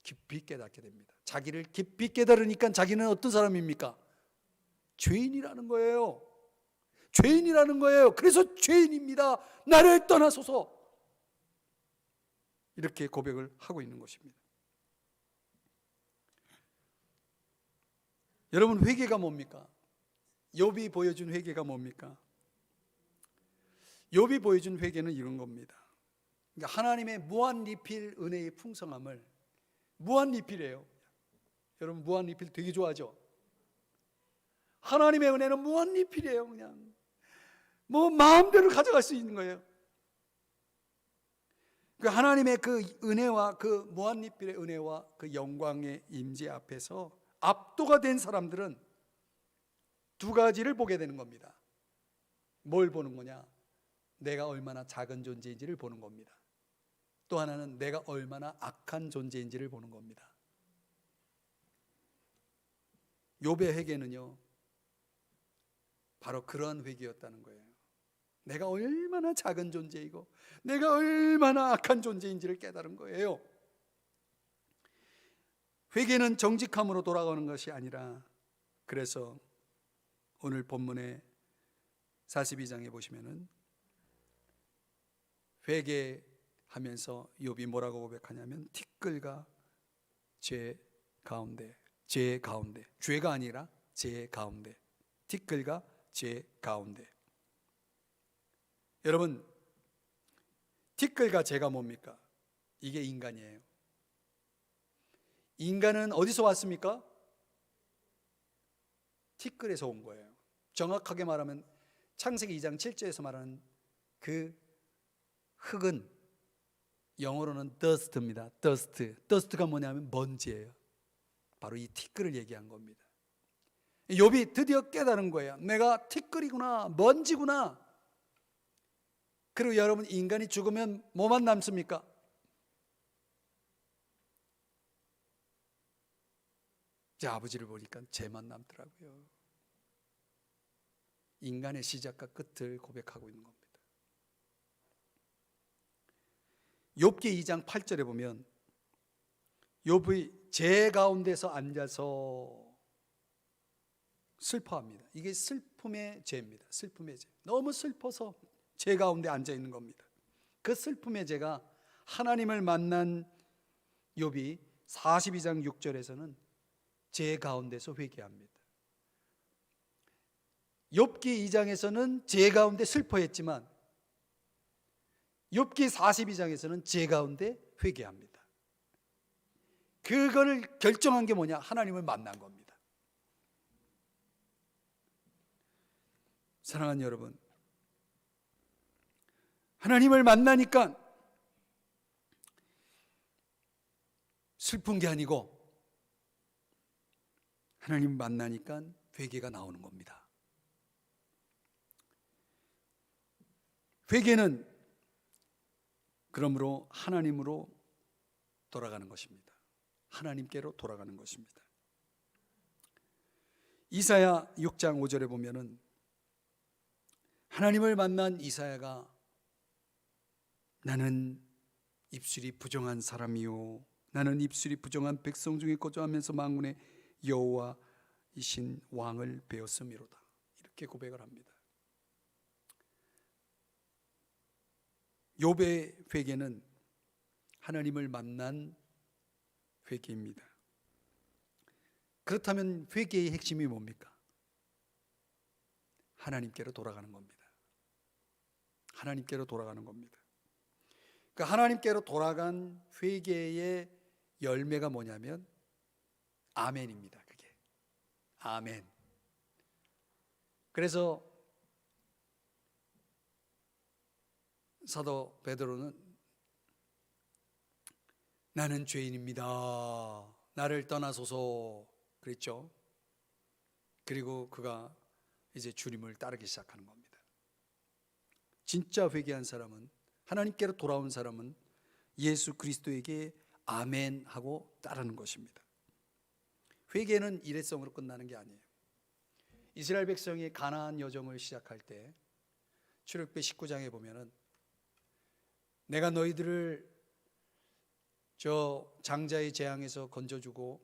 깊이 깨닫게 됩니다. 자기를 깊이 깨달으니까 자기는 어떤 사람입니까? 죄인이라는 거예요. 죄인이라는 거예요. 그래서 죄인입니다, 나를 떠나소서, 이렇게 고백을 하고 있는 것입니다. 여러분, 회개가 뭡니까? 욥이 보여준 회개가 뭡니까? 욥이 보여준 회개는 이런 겁니다. 그러니까 하나님의 무한 리필 은혜의 풍성함을, 무한 리필이에요. 여러분, 무한 리필 되게 좋아하죠? 하나님의 은혜는 무한 리필이에요. 그냥 뭐 마음대로 가져갈 수 있는 거예요. 그 하나님의 그 은혜와 그 무한 리필의 은혜와 그 영광의 임재 앞에서 압도가 된 사람들은 두 가지를 보게 되는 겁니다. 뭘 보는 거냐? 내가 얼마나 작은 존재인지를 보는 겁니다. 또 하나는 내가 얼마나 악한 존재인지를 보는 겁니다. 욥의 회개는요, 바로 그러한 회개였다는 거예요. 내가 얼마나 작은 존재이고 내가 얼마나 악한 존재인지를 깨달은 거예요. 회개는 정직함으로 돌아가는 것이 아니라, 그래서 오늘 본문의 42장에 보시면은 회개하면서 욥이 뭐라고 고백하냐면, 티끌과 죄 가운데, 죄가 아니라 죄 가운데, 티끌과 죄 가운데. 여러분, 티끌과 죄가 뭡니까? 이게 인간이에요. 인간은 어디서 왔습니까? 티끌에서 온 거예요. 정확하게 말하면 창세기 2장 7절에서 말하는 그 흙은 영어로는 dust입니다. dust가 뭐냐면 먼지예요. 바로 이 티끌을 얘기한 겁니다. 욥이 드디어 깨달은 거예요. 내가 티끌이구나, 먼지구나. 그리고 여러분, 인간이 죽으면 뭐만 남습니까? 제 아버지를 보니까 죄만 남더라고요. 인간의 시작과 끝을 고백하고 있는 겁니다. 욥기 2장 8절에 보면 욥의 죄 가운데서 앉아서 슬퍼합니다. 이게 슬픔의 죄입니다. 슬픔의 죄. 너무 슬퍼서 죄 가운데 앉아 있는 겁니다. 그 슬픔의 죄가 하나님을 만난 욥이 42장 6절에서는 죄 가운데서 회개합니다. 욥기 2장에서는 죄 가운데 슬퍼했지만 욥기 42장에서는 죄 가운데 회개합니다. 그걸 결정한 게 뭐냐? 하나님을 만난 겁니다. 사랑하는 여러분, 하나님을 만나니까 슬픈 게 아니고 하나님 만나니까 회개가 나오는 겁니다. 회개는 그러므로 하나님으로 돌아가는 것입니다. 하나님께로 돌아가는 것입니다. 이사야 6장 5절에 보면은 하나님을 만난 이사야가 나는 입술이 부정한 사람이요 나는 입술이 부정한 백성 중에 거주하면서 만군의 여호와이신 왕을 배웠음이로다. 이렇게 고백을 합니다. 욥의 회개는 하나님을 만난 회개입니다. 그렇다면 회개의 핵심이 뭡니까? 하나님께로 돌아가는 겁니다. 하나님께로 돌아가는 겁니다. 그 하나님께로 돌아간 회개의 열매가 뭐냐면 아멘입니다. 그게 아멘. 그래서 사도 베드로는 나는 죄인입니다. 나를 떠나소서 그랬죠. 그리고 그가 이제 주님을 따르기 시작하는 겁니다. 진짜 회개한 사람은, 하나님께로 돌아온 사람은 예수 그리스도에게 아멘 하고 따르는 것입니다. 회개는 일회성으로 끝나는 게 아니에요. 이스라엘 백성이 가나안 여정을 시작할 때 출애굽기 19장에 보면은 내가 너희들을 저 장자의 재앙에서 건져주고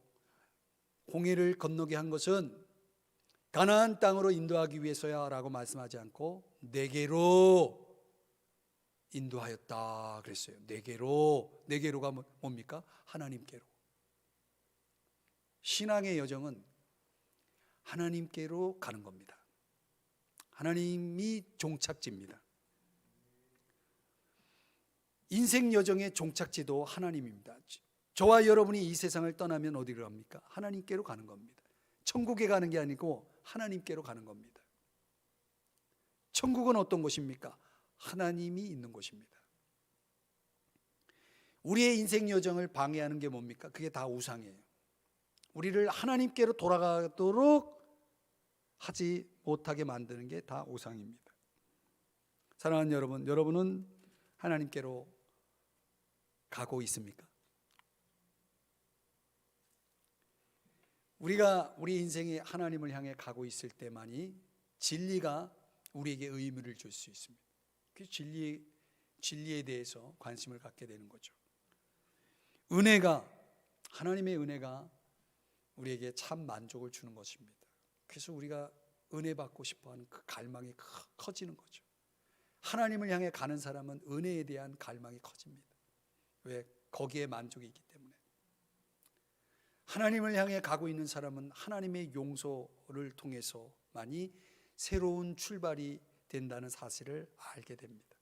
홍해를 건너게 한 것은 가나안 땅으로 인도하기 위해서야 라고 말씀하지 않고 내게로 인도하였다 그랬어요. 내게로가 뭡니까? 하나님께로. 신앙의 여정은 하나님께로 가는 겁니다. 하나님이 종착지입니다. 인생 여정의 종착지도 하나님입니다. 저와 여러분이 이 세상을 떠나면 어디로 갑니까? 하나님께로 가는 겁니다. 천국에 가는 게 아니고 하나님께로 가는 겁니다. 천국은 어떤 곳입니까? 하나님이 있는 곳입니다. 우리의 인생 여정을 방해하는 게 뭡니까? 그게 다 우상이에요. 우리를 하나님께로 돌아가도록 하지 못하게 만드는 게 다 우상입니다. 사랑하는 여러분, 여러분은 하나님께로 가고 있습니까? 우리가 우리 인생이 하나님을 향해 가고 있을 때만이 진리가 우리에게 의미를 줄 수 있습니다. 그 진리에 대해서 관심을 갖게 되는 거죠. 하나님의 은혜가 우리에게 참 만족을 주는 것입니다. 그래서 우리가 은혜 받고 싶어하는 그 갈망이 커지는 거죠. 하나님을 향해 가는 사람은 은혜에 대한 갈망이 커집니다. 왜? 거기에 만족이 있기 때문에. 하나님을 향해 가고 있는 사람은 하나님의 용서를 통해서만이 새로운 출발이 된다는 사실을 알게 됩니다.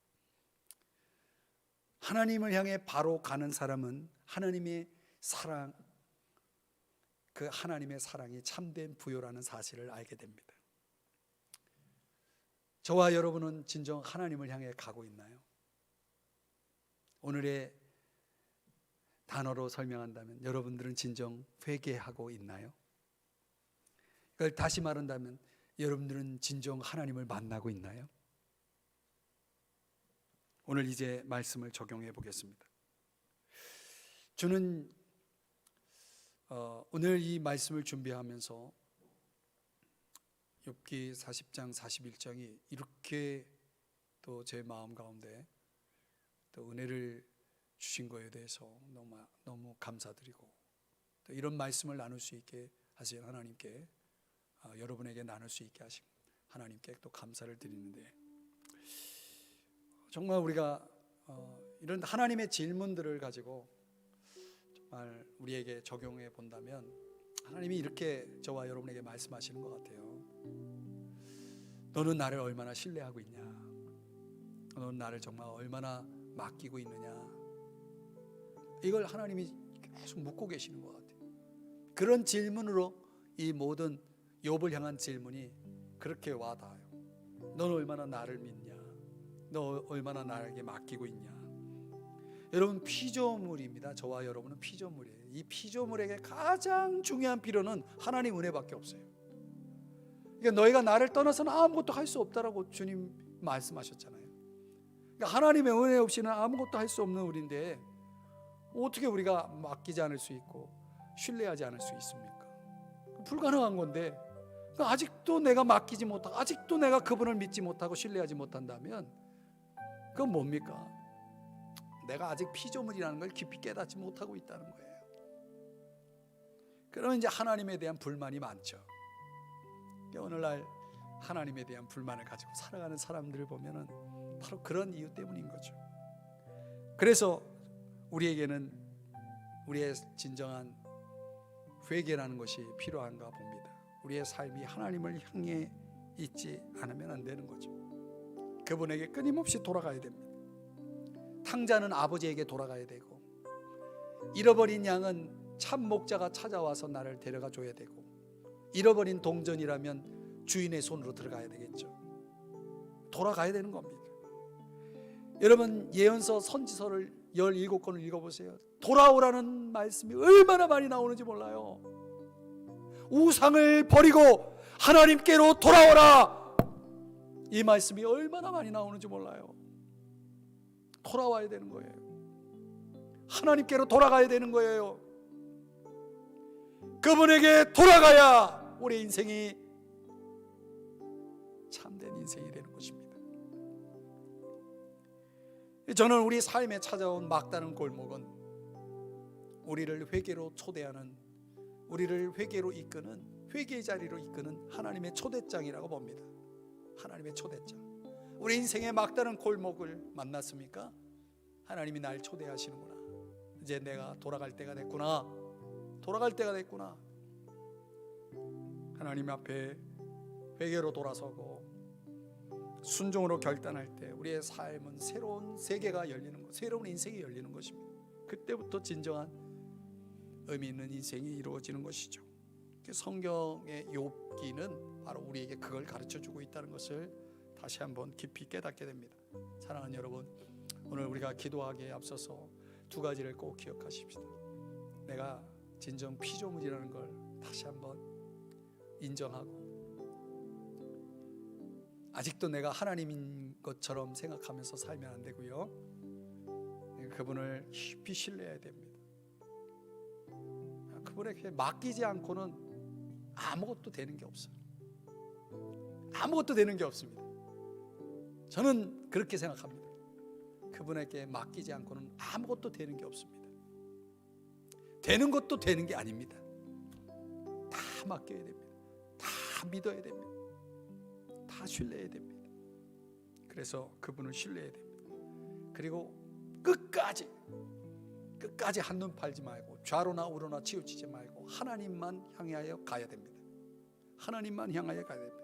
하나님을 향해 바로 가는 사람은 하나님의 사랑, 그 하나님의 사랑이 참된 부요라는 사실을 알게 됩니다. 저와 여러분은 진정 하나님을 향해 가고 있나요? 오늘의 단어로 설명한다면 여러분들은 진정 회개하고 있나요? 그걸 다시 말한다면 여러분들은 진정 하나님을 만나고 있나요? 오늘 이제 말씀을 적용해 보겠습니다. 저는 오늘 이 말씀을 준비하면서 욥기 40장 41장이 이렇게 또 제 마음 가운데 또 은혜를 주신 거에 대해서 너무 감사드리고, 또 이런 말씀을 나눌 수 있게 하신 하나님께, 여러분에게 나눌 수 있게 하신 하나님께 또 감사를 드리는데, 정말 우리가 이런 하나님의 질문들을 가지고 정말 우리에게 적용해 본다면 하나님이 이렇게 저와 여러분에게 말씀하시는 것 같아요. 너는 나를 얼마나 신뢰하고 있냐? 너는 나를 정말 얼마나 맡기고 있느냐? 이걸 하나님이 계속 묻고 계시는 것 같아요. 그런 질문으로 이 모든 욥을 향한 질문이 그렇게 와닿아요. 너는 얼마나 나를 믿냐? 너 얼마나 나에게 맡기고 있냐? 여러분, 피조물입니다. 저와 여러분은 피조물이에요. 이 피조물에게 가장 중요한 필요는 하나님 은혜밖에 없어요. 그러니까 너희가 나를 떠나서는 아무것도 할 수 없다라고 주님 말씀하셨잖아요. 그러니까 하나님의 은혜 없이는 아무것도 할 수 없는 우리인데 어떻게 우리가 맡기지 않을 수 있고 신뢰하지 않을 수 있습니까? 불가능한 건데, 그러니까 아직도 내가 맡기지 못하고 아직도 내가 그분을 믿지 못하고 신뢰하지 못한다면 그건 뭡니까? 내가 아직 피조물이라는 걸 깊이 깨닫지 못하고 있다는 거예요. 그러면 이제 하나님에 대한 불만이 많죠. 오늘날 하나님에 대한 불만을 가지고 살아가는 사람들을 보면은 바로 그런 이유 때문인 거죠. 그래서 우리에게는 우리의 진정한 회개라는 것이 필요한가 봅니다. 우리의 삶이 하나님을 향해 있지 않으면 안 되는 거죠. 그분에게 끊임없이 돌아가야 됩니다. 탕자는 아버지에게 돌아가야 되고, 잃어버린 양은 참 목자가 찾아와서 나를 데려가 줘야 되고, 잃어버린 동전이라면 주인의 손으로 들어가야 되겠죠. 돌아가야 되는 겁니다. 여러분, 예언서 선지서를 17권을 읽어보세요. 돌아오라는 말씀이 얼마나 많이 나오는지 몰라요. 우상을 버리고 하나님께로 돌아오라, 이 말씀이 얼마나 많이 나오는지 몰라요. 돌아와야 되는 거예요. 하나님께로 돌아가야 되는 거예요. 그분에게 돌아가야 우리 인생이 참된 인생이 되는 것입니다. 저는 우리 삶에 찾아온 막다른 골목은 우리를 회개로 초대하는, 우리를 회개로 이끄는, 회개의 자리로 이끄는 하나님의 초대장이라고 봅니다. 하나님의 초대장. 우리 인생의 막다른 골목을 만났습니까? 하나님이 날 초대하시는구나. 이제 내가 돌아갈 때가 됐구나. 돌아갈 때가 됐구나. 하나님 앞에 회개로 돌아서고 순종으로 결단할 때 우리의 삶은 새로운 세계가 열리는 것, 새로운 인생이 열리는 것입니다. 그때부터 진정한 의미 있는 인생이 이루어지는 것이죠. 성경의 욥기는 바로 우리에게 그걸 가르쳐주고 있다는 것을 다시 한번 깊이 깨닫게 됩니다. 사랑하는 여러분, 오늘 우리가 기도하기에 앞서서 두 가지를 꼭 기억하십시다. 내가 진정 피조물이라는 걸 다시 한번 인정하고, 아직도 내가 하나님인 것처럼 생각하면서 살면 안 되고요, 그분을 깊이 신뢰해야 됩니다. 그분에게 맡기지 않고는 아무것도 되는 게 없어요. 아무것도 되는 게 없습니다. 저는 그렇게 생각합니다. 그분에게 맡기지 않고는 아무것도 되는 게 없습니다. 되는 것도 되는 게 아닙니다. 다 맡겨야 됩니다. 다 믿어야 됩니다. 다 신뢰해야 됩니다. 그래서 그분을 신뢰해야 됩니다. 그리고 끝까지 한눈 팔지 말고 좌로나 우로나 치우치지 말고 하나님만 향하여 가야 됩니다. 하나님만 향하여 가야 됩니다.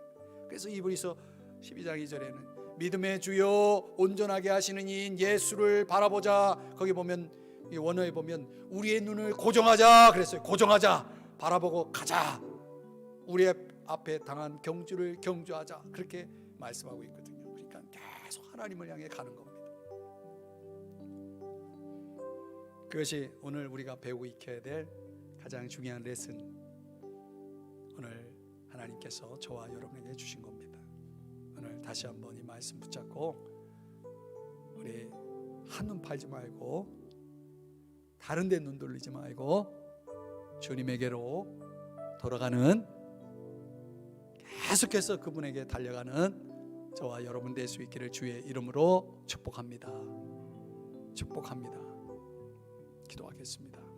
그래서 이브리서 12장 2절에는 믿음의 주요 온전하게 하시는 이인 예수를 바라보자. 거기 보면, 이 원어에 보면 우리의 눈을 고정하자 그랬어요. 고정하자, 바라보고 가자. 우리의 앞에 당한 경주를 경주하자, 그렇게 말씀하고 있거든요. 그러니까 계속 하나님을 향해 가는 겁니다. 그것이 오늘 우리가 배우고 익혀야 될 가장 중요한 레슨, 오늘 하나님께서 저와 여러분에게 주신 겁니다. 오늘 다시 한번 이 말씀 붙잡고 우리 한눈 팔지 말고 다른 데 눈 돌리지 말고 주님에게로 돌아가는, 계속해서 그분에게 달려가는 저와 여러분 될 수 있기를 주의 이름으로 축복합니다. 축복합니다. 기도하겠습니다.